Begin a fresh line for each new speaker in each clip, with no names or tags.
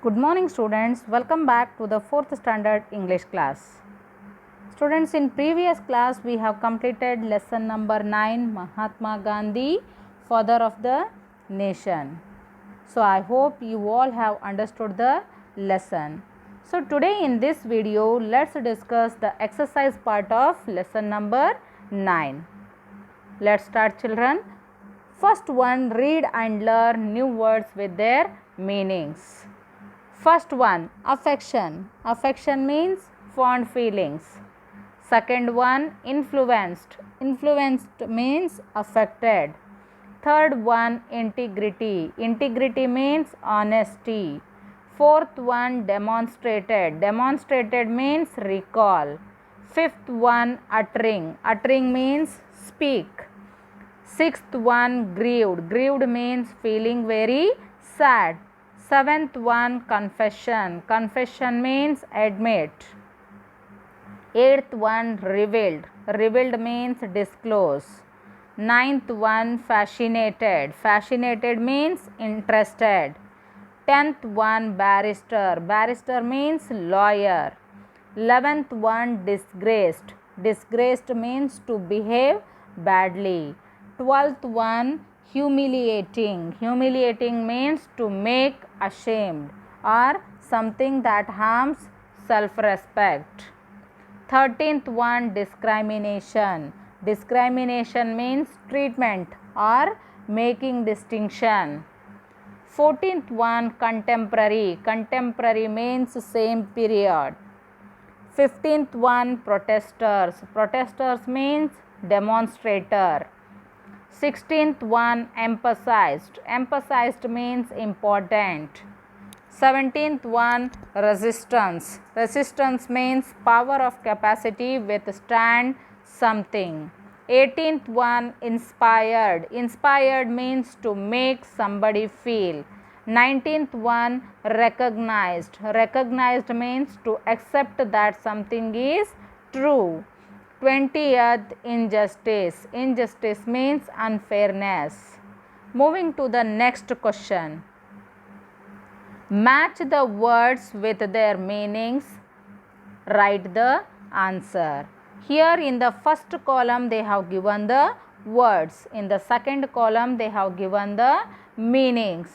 Good morning students, welcome back to the 4th standard English class. Students, in previous class we have completed lesson number 9, Mahatma Gandhi, father of the nation. So I hope you all have understood the lesson. So today in this video, let's discuss the exercise part of lesson number 9. Let's start, children. First one, read and learn new words with their meanings. First one, affection. Affection means fond feelings. Second one, influenced. Influenced means affected. Third one, integrity. Integrity means honesty. Fourth one, demonstrated. Demonstrated means recall. Fifth one, uttering. Uttering means speak. Sixth one, grieved. Grieved means feeling very sad. Seventh one, confession. Confession means admit. Eighth one, revealed. Revealed means disclose. Ninth one, fascinated. Fascinated means interested. 10th one, barrister. Barrister means lawyer. 11th one, disgraced. Disgraced means to behave badly. 12th one, humiliating. Humiliating means to make ashamed or something that harms self-respect. 13th one, discrimination. Discrimination means treatment or making distinction. 14th one, contemporary. Contemporary means same period. 15th one, protesters. Protesters means demonstrator. 16th one, emphasized. Emphasized means important. 17th one, resistance. Resistance means power of capacity withstand something. 18th one, inspired. Inspired means to make somebody feel. 19th one, recognized. Recognized means to accept that something is true. 20th, injustice. Injustice means unfairness. Moving to the next question. Match the words with their meanings. Write the answer. Here in the first column they have given the words. In the second column they have given the meanings.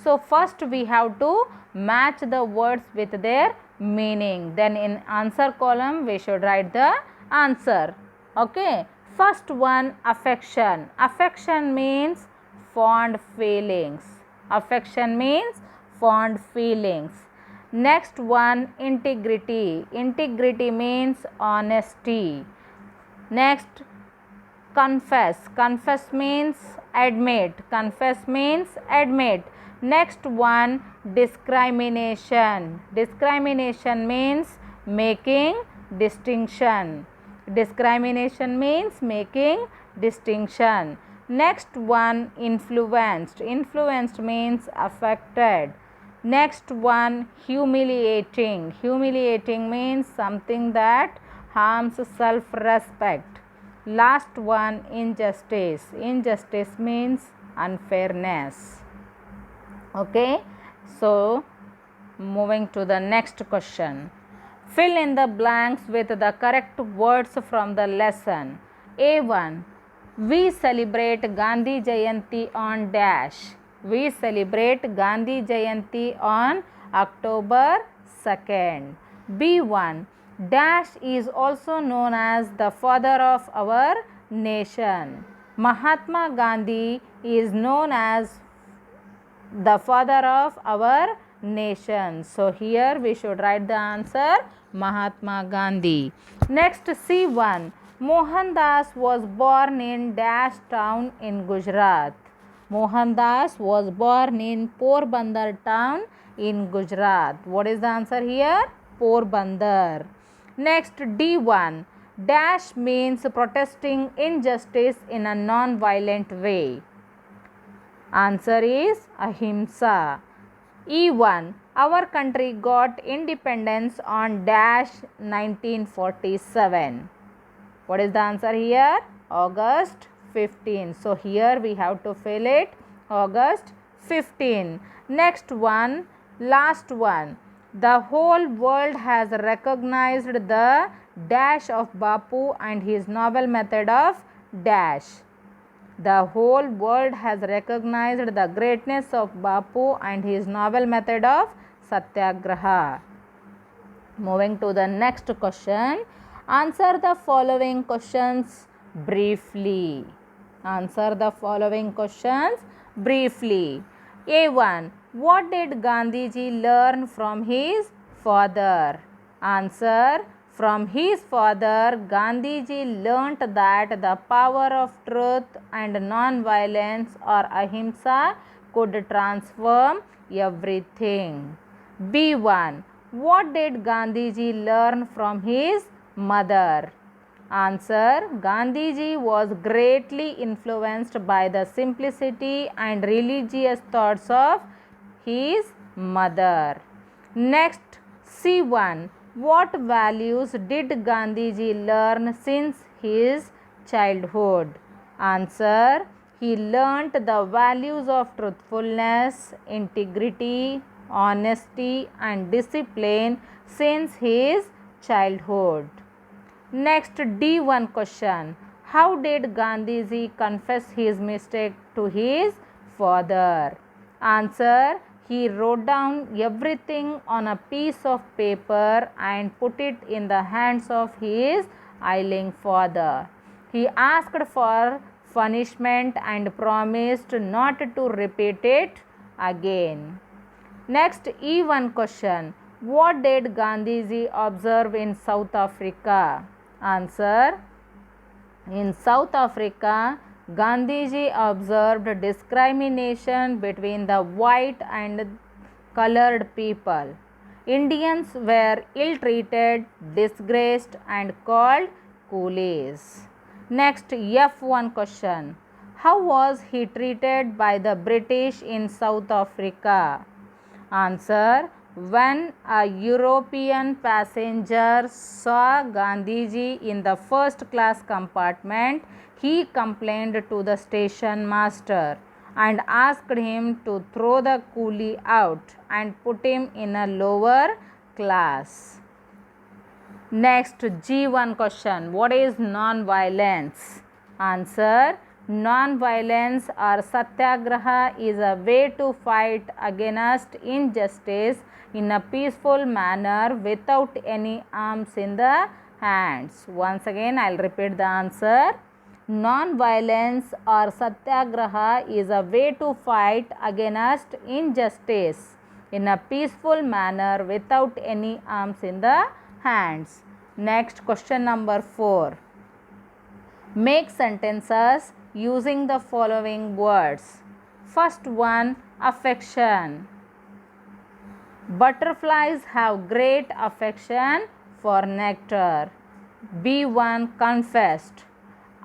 So first we have to match the words with their meaning. Then in answer column we should write the answer. Okay. First one, affection. Affection means fond feelings. Affection means fond feelings. Next one, integrity. Integrity means honesty. Next, confess. Confess means admit. Confess means admit. Next one, discrimination. Discrimination means making distinction. Discrimination means making distinction. Next one, influenced. Influenced means affected. Next one, humiliating. Humiliating means something that harms self-respect. Last one, injustice. Injustice means unfairness. Okay, so moving to the next question. Fill in the blanks with the correct words from the lesson. A1. We celebrate Gandhi Jayanti on dash. We celebrate Gandhi Jayanti on October 2nd. B1. Dash is also known as the father of our nation. Mahatma Gandhi is known as the father of our nation. So here we should write the answer Mahatma Gandhi. Next, C1. Mohandas was born in dash town in Gujarat. Mohandas was born in Porbandar town in Gujarat. What is the answer here? Porbandar. Next, D1. Dash means protesting injustice in a non-violent way. Answer is ahimsa. E1. Our country got independence on dash 1947. What is the answer here? August 15. So here we have to fill it August 15. Next one, Last one. The whole world has recognized the dash of Bapu and his novel method of dash. The whole world has recognized the greatness of Bapu and his novel method of Satyagraha. Moving to the next question. Answer the following questions briefly. Answer the following questions briefly. A1. What did Gandhiji learn from his father? Answer. From his father, Gandhiji learnt that the power of truth and non-violence or ahimsa could transform everything. B1. What did Gandhiji learn from his mother? Answer. Gandhiji was greatly influenced by the simplicity and religious thoughts of his mother. Next, C1. What values did Gandhiji learn since his childhood? Answer. He learnt the values of truthfulness, integrity, honesty and discipline since his childhood. Next, D1 question. How did Gandhiji confess his mistake to his father? Answer. He wrote down everything on a piece of paper and put it in the hands of his ailing father. He asked for punishment and promised not to repeat it again. Next, E1 question. What did Gandhiji observe in South Africa? Answer. In South Africa, Gandhiji observed discrimination between the white and colored people. Indians were ill-treated, disgraced and called coolies. Next, F1 question. How was he treated by the British in South Africa? Answer. When a European passenger saw Gandhiji in the first class compartment, he complained to the station master and asked him to throw the coolie out and put him in a lower class. Next, G1 question. What is non-violence? Answer. Non-violence or satyagraha is a way to fight against injustice in a peaceful manner without any arms in the hands. Once again, I will repeat the answer. Non-violence or satyagraha is a way to fight against injustice in a peaceful manner without any arms in the hands. Next, question number 4. Make sentences using the following words. First one, affection. Butterflies have great affection for nectar. B1, confessed.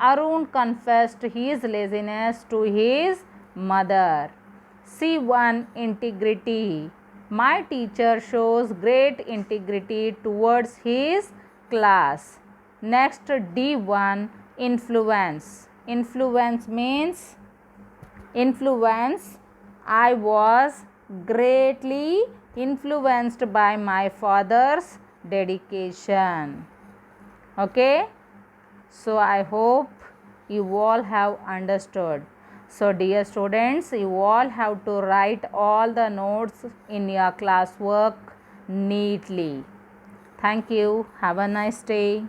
Arun confessed his laziness to his mother. C1, integrity. My teacher shows great integrity towards his class. Next, D1, influence. Influence means influence. I was greatly influenced by my father's dedication. Okay, so I hope you all have understood. So dear students, you all have to write all the notes in your classwork neatly. Thank you. Have a nice day.